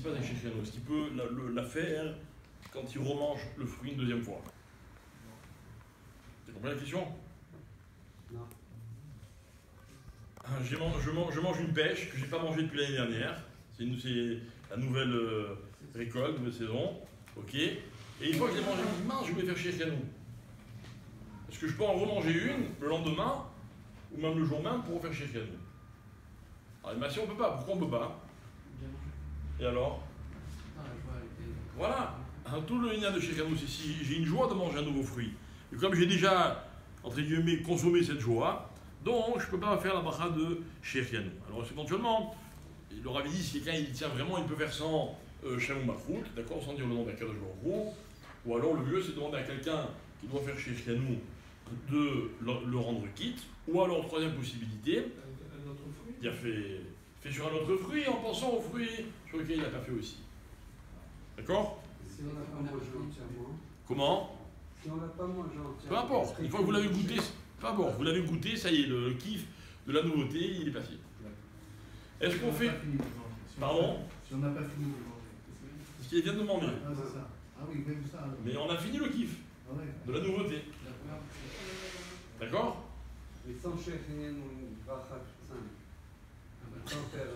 passe avec Shechianu? Est-ce qu'il peut la faire quand il remange le fruit une deuxième fois? Tu comprends la question? Non. Je mange une pêche que je n'ai pas mangée depuis l'année dernière. C'est la nouvelle récolte, nouvelle saison. Ok. Et une fois que je l'ai mangée, je me dis, mince, je voulais faire Shechianu. Est-ce que je peux en remanger une le lendemain ou même le jour même pour faire Shechianu? Alors, mais si on ne peut pas, pourquoi on ne peut pas? Et alors? Voilà. Tout le lien de Shechianu, c'est si j'ai une joie de manger un nouveau fruit. Et comme j'ai déjà, entre guillemets, consommé cette joie, donc je ne peux pas faire la bracha de Shechianu. Alors éventuellement, le Rav dit, si quelqu'un il tient vraiment, il peut faire sans Shalom Machrout, d'accord, sans dire le nom d'Akadosh Baruch Hu. Ou alors le mieux, c'est de demander à quelqu'un qui doit faire Shechianu de le rendre quitte. Ou alors, troisième possibilité, il a fait sur un autre fruit en pensant au fruit sur lequel il n'a pas fait aussi. D'accord? Si on n'a pas mangé entièrement. Comment? Si on n'a pas mangé entièrement. Peu importe, une fois que vous l'avez goûté, peu importe, vous l'avez goûté, ça y est, le kiff de la nouveauté, il est passé. Est-ce qu'on fait. Pardon? Si on n'a pas fini de manger. Parce qu'il vient de demander. Ah, c'est ça. Ah oui, même ça. Alors. Mais on a fini le kiff Ah ouais. de la nouveauté. D'accord? Mais sans chercher une bracha simple. Sans faire.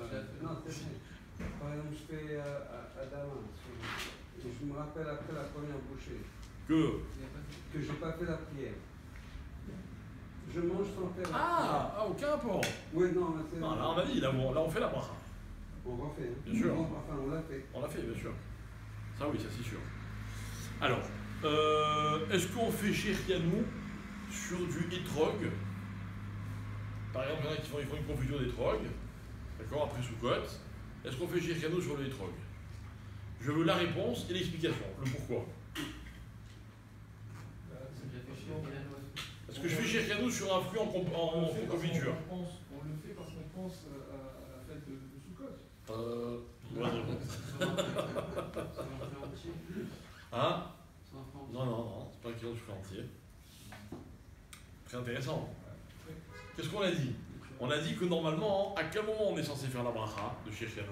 Non, c'est vrai. Par exemple, je fais Adama. Et je me rappelle après la première bouchée Que je n'ai pas fait la prière. Je mange sans faire la prière. Ah, aucun rapport. Oui, non, mais c'est. Non, là on a dit, là on fait la bracha. On refait. Hein. Bien sûr. Enfin, on l'a fait. On l'a fait, bien sûr. Ça oui, ça c'est sûr. Alors, est-ce qu'on fait Shechianu sur du etrog? Par exemple, il y en a qui font une confusion d'etrog, d'accord, après Soukot. Est-ce qu'on fait Shechianu sur le etrog? Je veux la réponse et l'explication, le pourquoi. Est-ce que je fais Shechianu sur un fruit en confiture? On le fait parce qu'on pense à la fête de Soukot. Bonne réponse. Hein? Non, c'est pas un kilo de fruits entier. Très intéressant. Qu'est-ce qu'on a dit? On a dit que normalement, à quel moment on est censé faire la bracha de Shechianu?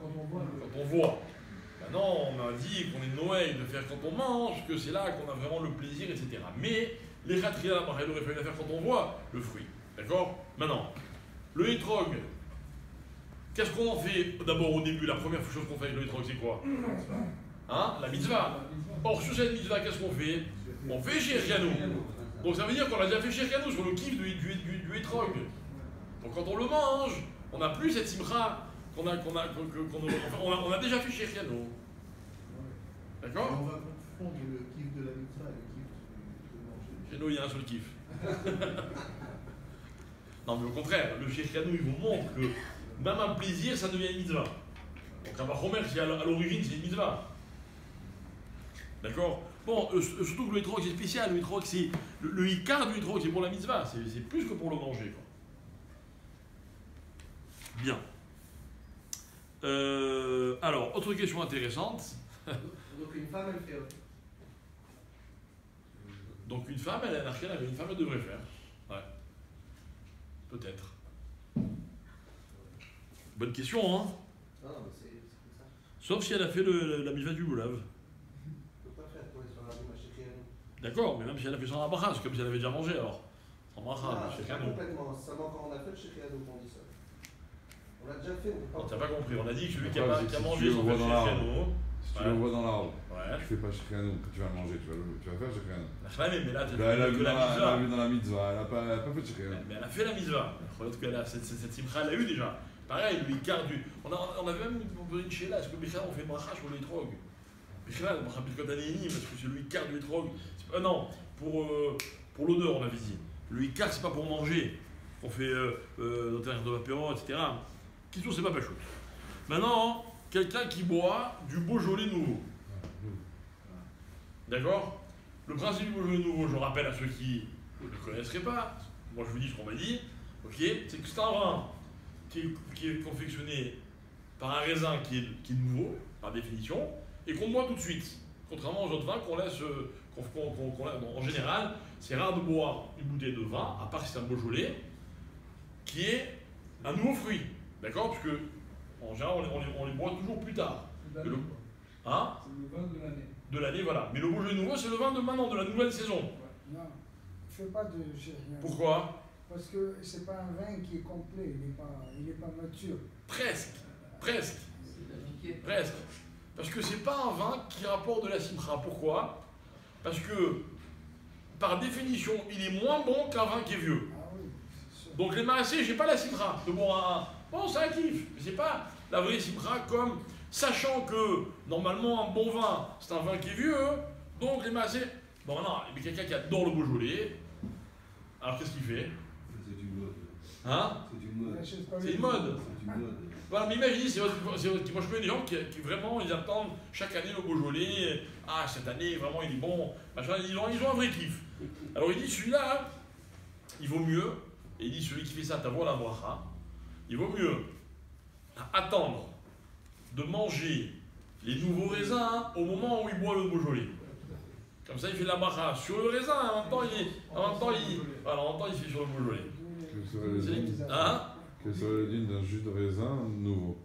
Quand on voit. Quand on voit. Maintenant, on a dit qu'on est Noël de faire quand on mange, que c'est là qu'on a vraiment le plaisir, etc. Mais les ratrias, il aurait fallu la faire quand on voit le fruit. D'accord? Maintenant, le hétrog, qu'est-ce qu'on en fait d'abord au début? La première chose qu'on fait avec le hétrog, c'est quoi? Hein? La mitzvah. Or, sur cette mitzvah, qu'est-ce qu'on fait? On fait Shechianu. Donc ça veut dire qu'on a déjà fait Shechianu sur le kiff du hétrog. Donc quand on le mange, on n'a plus cette simcha on a déjà fait Shechianu. D'accord? On va confondre le kiff de la mitzvah et le kiff de manger. Chez nous, il y a un seul kiff. Non, mais au contraire, le Shechianu, il vous montre que même un plaisir, ça devient une mitzvah. Donc un Vachomer, si à l'origine, c'est une mitzvah. D'accord? Bon, surtout que le hétrog, c'est spécial. Le hétrog, c'est. Le Icar du hétrog, c'est pour la mitzvah. C'est plus que pour le manger, quoi. Bien. Alors, autre question intéressante. Donc une femme, elle fait. Donc une femme, elle a marqué, une femme, elle devrait faire. Ouais. Peut-être. Bonne question, hein? Non, mais c'est comme ça. Sauf si elle a fait la mitzvah du boulav. On ne peut pas faire pour les soirs à Shechianu. D'accord, mais même si elle a fait sans la bracha, c'est comme si elle avait déjà mangé alors. Sans bracha, C'est Shechianu. complètement. Seulement quand on a fait le Shechianu qu'on dit ça. On l'a déjà fait. Non, t'as pas compris, on a dit que celui qui Après, a si mangé tu le sans vois faire dans l'arbre. Shechianu. Si tu le vois dans l'arbre, Ouais. tu fais pas Shechianu, quand tu vas le manger, tu vas faire Shechianu. Mais là, tu Là, elle a as vu que la dans mitzvah. la mitzvah, elle a pas fait Shechianu. Mais elle a fait la mitzvah. Regarde qu'elle a cette simcha, elle l'a eu déjà. Pareil, lui, quart du. On avait même posé une chéla, est-ce que Béchal, on fait bracha sur les trogs? Béchal, bracha Birkat Anénim, parce que c'est lui quart du trog. Non, pour l'odeur, on avait dit. Le Icar, c'est pas pour manger. On fait dans terre de l'apéro, etc. Question, c'est pas Pachout. Maintenant, quelqu'un qui boit du Beaujolais nouveau. D'accord? Le principe du Beaujolais nouveau, je rappelle à ceux qui ne le connaisseraient pas, moi je vous dis ce qu'on m'a dit, ok, c'est que c'est un vin qui est confectionné par un raisin qui est nouveau, par définition, et qu'on boit tout de suite. Contrairement aux autres vins qu'on laisse, en général, c'est rare de boire une bouteille de vin, à part si c'est un Beaujolais, qui est un nouveau fruit. D'accord? Parce que En général, on les boit toujours plus tard. C'est Le- l'année, quoi. Hein? C'est le vin de l'année. De l'année, voilà. Mais le Beaujolais nouveau, c'est le vin de maintenant, de la nouvelle saison. Non, fais pas de chérien. Pourquoi? Parce que c'est pas un vin qui est complet, il n'est pas mature. Presque. Presque. Presque. Parce que c'est pas un vin qui rapporte de la simcha. Pourquoi? Parce que, par définition, il est moins bon qu'un vin qui est vieux. Ah oui, c'est sûr. Donc les maasés, j'ai pas la simcha. De bon, bon, c'est un kiff. Mais c'est pas la vraie simcha comme, sachant que, normalement, un bon vin, c'est un vin qui est vieux. Donc les maasés, bon non, mais quelqu'un qui adore le Beaujolais, alors qu'est-ce qu'il fait? C'est une mode. Hein? C'est une mode. C'est une mode. C'est une mode. Voilà, mais imaginez, moi je connais des gens qui vraiment, ils attendent chaque année le Beaujolais. Ah, cette année, vraiment, il est bon. Machin, ils ont un vrai kiff. Alors il dit, celui-là, il vaut mieux, et il dit, celui qui fait ça, t'as la bracha, il vaut mieux attendre de manger les nouveaux raisins au moment où il boit le Beaujolais. Comme ça, il fait la bracha sur le raisin, et en même temps, il fait sur le Beaujolais. Quel serait le dîne Hein? Quel serait le dîne d'un jus de raisin nouveau?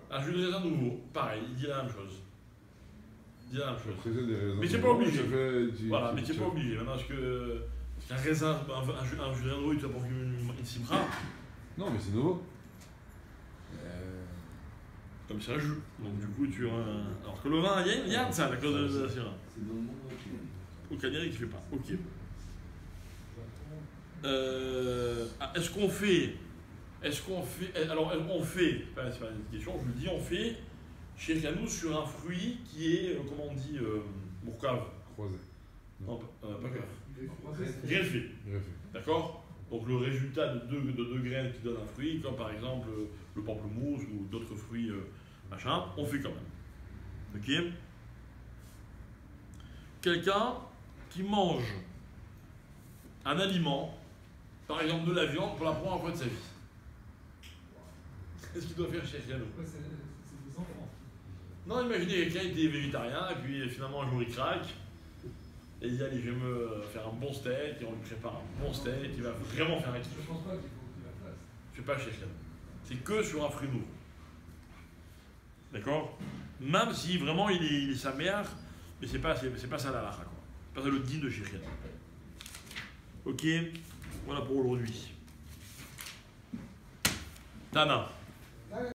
Un jus de raisin nouveau, pareil, il dit la même chose. Il dit la même chose. Parce que c'est des raisins Mais c'est pas nouveaux, obligé. ça fait- Voilà, mais tu n'es pas obligé. Maintenant, parce qu'un raisin, un jus de raisin nouveau, il t'apporte une simcha. Non, mais c'est nouveau. Comme c'est un jus. Donc du coup, tu as un... Alors que le vin, il y a de ça, à cause de la syrah. C'est dans le monde entier. Au Canary, qui ne fait pas. Ok. Est-ce qu'on fait... Alors, on fait... Enfin, c'est pas une question, je le dis, on fait chez Canou sur un fruit qui est, comment on dit, mourcave. Croisé. Non, pas cave. Greffé. Greffé. Greffé. D'accord? Donc le résultat de deux graines qui donnent un fruit, comme par exemple le pamplemousse ou d'autres fruits, machin, on fait quand même. Ok? Quelqu'un qui mange un aliment, par exemple de la viande, pour la première fois de sa vie. Qu'est-ce qu'il doit faire chez Yannou? Après, c'est des enfants. Non, imaginez quelqu'un qui était végétarien, et puis finalement un jour il craque, et il dit allez, je vais me faire un bon steak, et on lui prépare un bon steak, il va vraiment faire un kiff. Je pense pas qu'il faut qu'il la fasse. Je fais pas chez Yannou. C'est que sur un fruit nouveau. D'accord? Même si vraiment il est sa mère, mais c'est pas ça la lacha, quoi. C'est pas ça le din de chez Yannou. Ok? Voilà pour aujourd'hui. Tana.